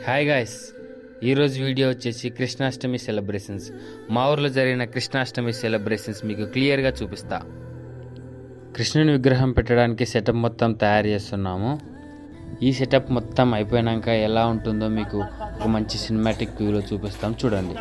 Hi guys, ఈరోజు video వచ్చేసి Krishnashtami celebrations. మా ఊర్లో జరిగిన కృష్ణాష్టమి సెలబ్రేషన్స్ మీకు క్లియర్గా చూపిస్తా. కృష్ణుని విగ్రహం పెట్టడానికి సెటప్ మొత్తం తయారు చేస్తున్నాము. ఈ సెటప్ మొత్తం అయిపోయాక ఎలా ఉంటుందో మీకు ఒక మంచి సినిమాటిక్ వ్యూలో చూపిస్తాం, చూడండి.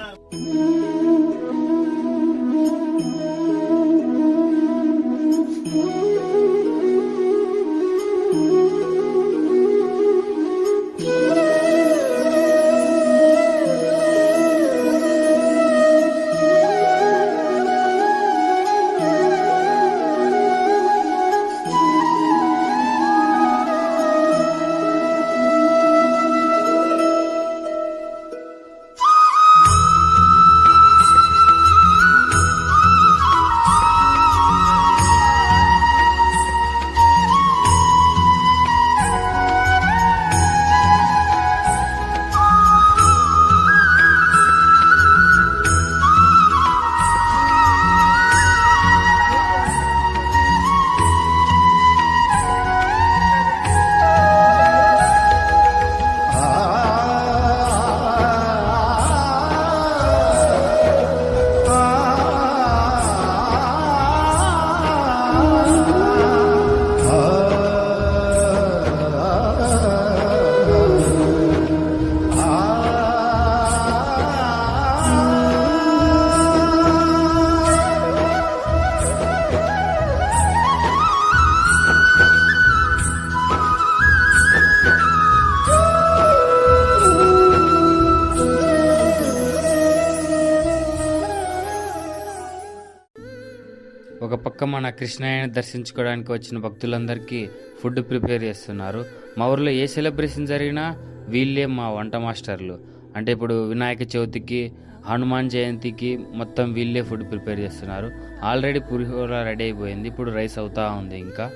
ఒక పక్క మన కృష్ణయ్యని దర్శించుకోవడానికి వచ్చిన భక్తులందరికీ ఫుడ్ ప్రిపేర్ చేస్తున్నారు. మా ఊర్లో ఏ సెలబ్రేషన్ జరిగినా వీళ్ళే మా వంట మాస్టర్లు. అంటే ఇప్పుడు వినాయక చవితికి, హనుమాన్ జయంతికి మొత్తం వీళ్ళే ఫుడ్ ప్రిపేర్ చేస్తున్నారు. ఆల్రెడీ పులిహోర రెడీ అయిపోయింది, ఇప్పుడు రైస్ అవుతా ఉంది. ఇంకా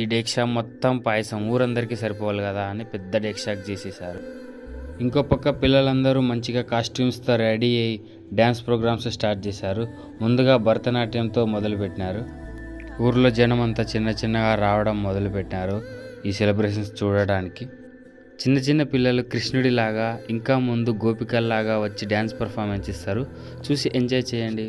ఈ డేక్షా మొత్తం పాయసం ఊరందరికీ సరిపోవాలి కదా అని పెద్ద డేక్షాక్ చేసేసారు. ఇంకో పక్క పిల్లలందరూ మంచిగా కాస్ట్యూమ్స్తో రెడీ అయ్యి డ్యాన్స్ ప్రోగ్రామ్స్ స్టార్ట్ చేశారు. ముందుగా భరతనాట్యంతో మొదలుపెట్టినారు. ఊర్లో జనం అంతా చిన్నగా రావడం మొదలుపెట్టినారు ఈ సెలబ్రేషన్స్ చూడడానికి. చిన్న పిల్లలు కృష్ణుడిలాగా, ఇంకా ముందు గోపికల్లాగా వచ్చి డ్యాన్స్ పర్ఫార్మెన్స్ ఇస్తారు. చూసి ఎంజాయ్ చేయండి.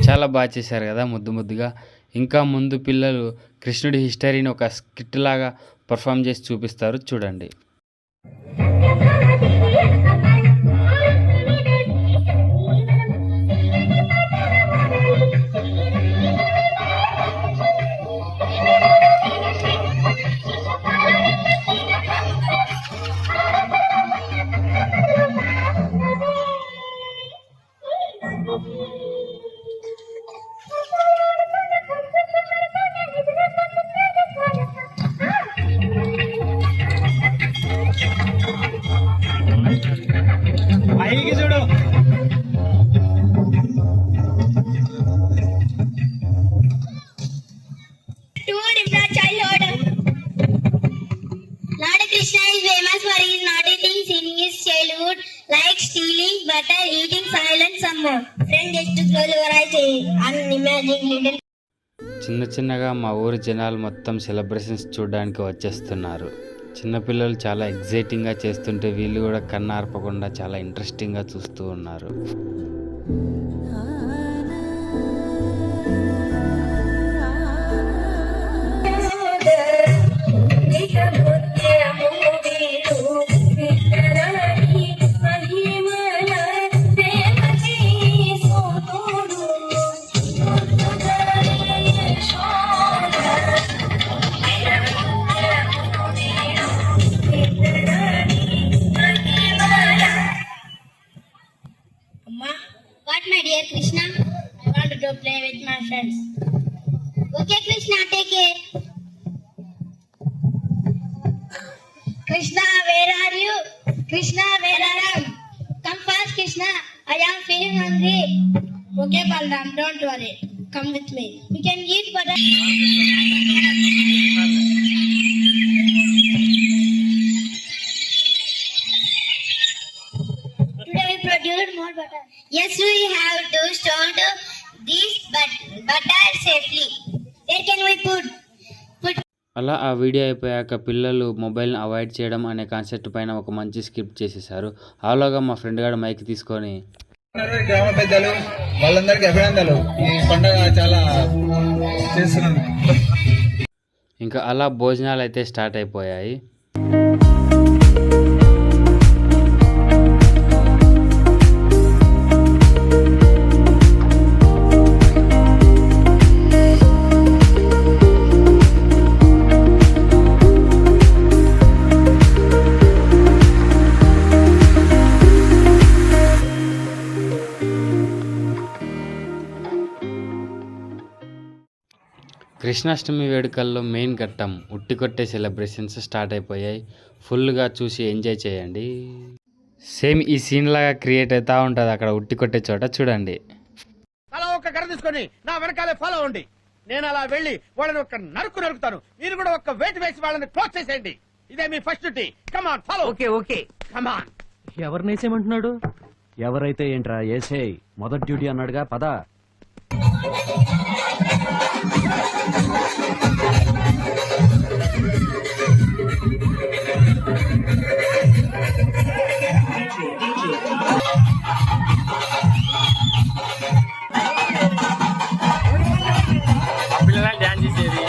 చాలా బాగా చేశారు కదా, ముద్దుగా. ఇంకా ముందు పిల్లలు కృష్ణుడి హిస్టరీని ఒక స్కిట్ లాగా పర్ఫామ్ చేసి చూపిస్తారు, చూడండి. Krishna is famous for his naughty things in his childhood, like stealing butter, eating soil, and some more. Friend, just to close your eyes and imagine little. చిన్నగా మా ఊరి జనాలు మొత్తం సెలబ్రేషన్స్ చూడడానికి వచ్చేస్తున్నారు. చిన్నపిల్లలు చాలా ఎగ్జైటింగ్గా చేస్తుంటే వీళ్ళు కూడా కన్నార్పకుండా చాలా ఇంట్రెస్టింగ్గా చూస్తూ ఉన్నారు. What, my dear Krishna? I wanted to play with my friends. Okay, Krishna, take care. Krishna, where are you? Krishna, where are you? Come fast, Krishna. I am feeling hungry. Okay, Balram, don't worry. Come with me. We can eat butter. Today we produced more butter. Yes, we have to store this butter safely. Where can we put? అలా ఆ video అయిపోయాక పిల్లలు మొబైల్ని avoid చేయడం అనే concept పైన ఒక మంచి స్క్రిప్ట్ చేసేసారు. ఆలోగా మా ఫ్రెండ్ గారు మైక్ తీసుకొని గ్రామ పెద్దలు వాళ్ళందరికీ అభినందనలు. ఈ పండుగ చాలా చేస్తున్నారు. ఇంకా అలా భోజనాలు అయితే స్టార్ట్ అయిపోయాయి. కృష్ణాష్టమి వేడుకల్లో మెయిన్ ఘట్టం ఉట్టి కొట్టే సెలబ్రేషన్స్ స్టార్ట్ అయిపోయాయి. ఫుల్గా చూసి ఎంజాయ్ చేయండి. సేమ్ ఈ సీన్ లాగా క్రియేట్ అవుతూ ఉంటుంది అక్కడ ఉట్టి కొట్టే చోట. చూడండి. అలా ఒక కర్ర తీసుకొని నా వెనకాలే ఫాలో అవ్వండి. నేను అలా వెళ్ళి వాళ్ళని ఒక నరుకుతాను. మీరు కూడా ఒక వెయిట్ వేసి వాళ్ళని క్లోజ్ చేసేయండి. ఇదే మీ first duty. Come on follow. Okay okay come on. ఎవరినేసేమంటున్నాడు? ఎవరైతే ఏంట్రా ఏసే, మొదటి డ్యూటీ అన్నాడుగా, పద. డాన్స్ చేసేది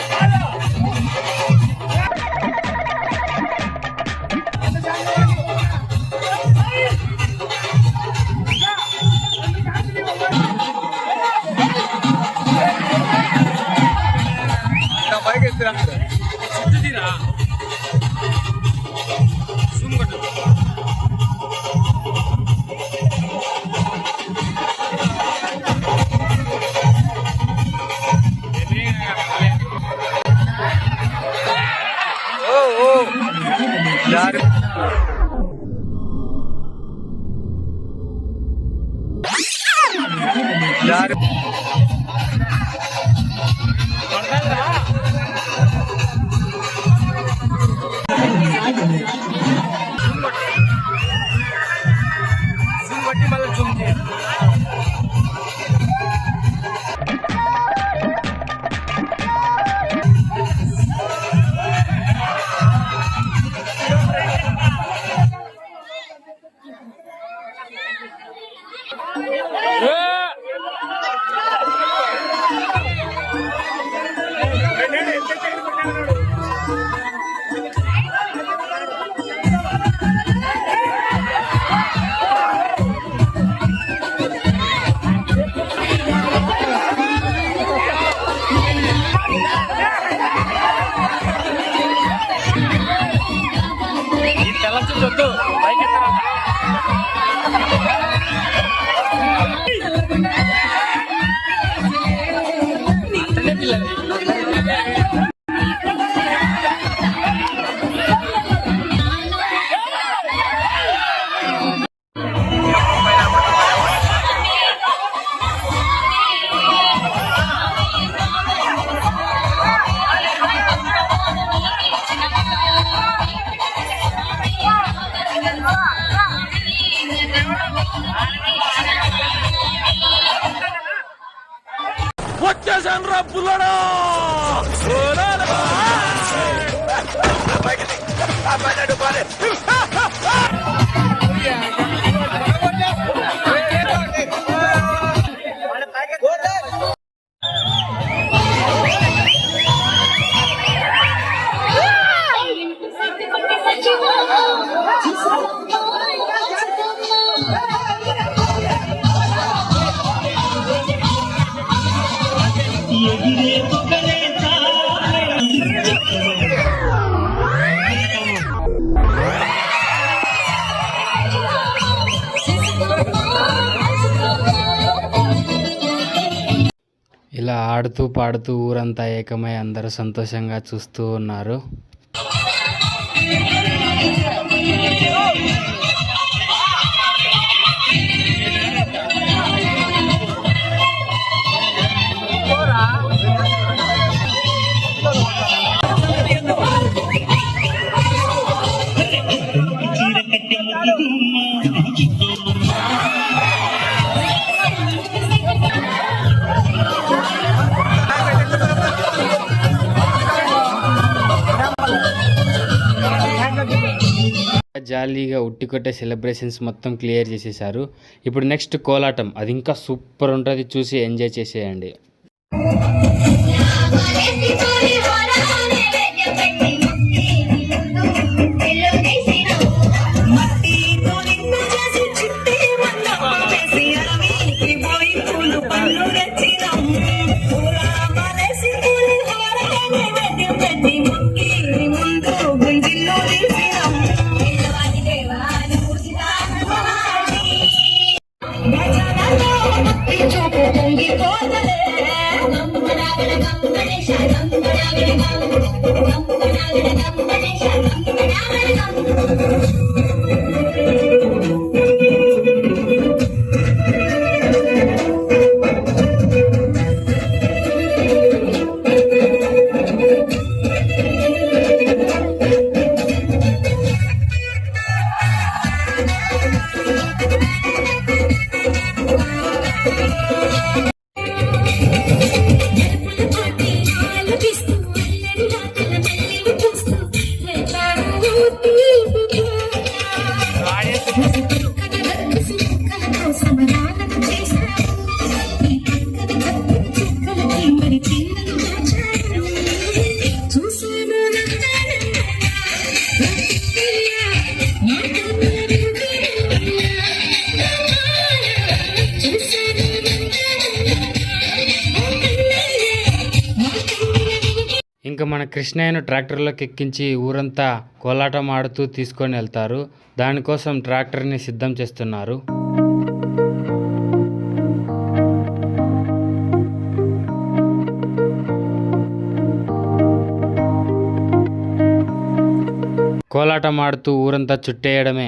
వచ్చేసాను రా పుల్లడా. ఇలా ఆడుతూ పాడుతూ ఊరంతా ఏకమై అందరూ సంతోషంగా చూస్తూ ఉన్నారు. జాలీగా ఉట్టికొట్టే సెలబ్రేషన్స్ మొత్తం క్లియర్ చేసేసారు. ఇప్పుడు నెక్స్ట్ కోలాటం, అది ఇంకా సూపర్ ఉంటుంది, చూసి ఎంజాయ్ చేసేయండి. ఇంకా మన కృష్ణయ్యను ట్రాక్టర్లోకి ఎక్కించి ఊరంతా కోలాటం ఆడుతూ తీసుకొని వెళ్తారు. దానికోసం ట్రాక్టర్ని సిద్ధం చేస్తున్నారు. కోలాటం ఆడుతూ ఊరంతా చుట్టేయడమే.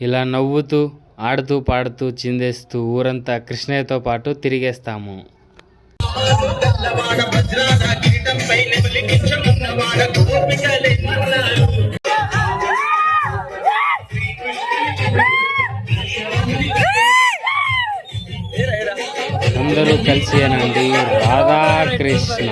ఇలా నవ్వుతూ ఆడుతూ పాడుతూ చిందేస్తూ ఊరంతా కృష్ణయ్యతో పాటు తిరిగేస్తాము. అందరూ కలిసి అనండి రాధాకృష్ణ.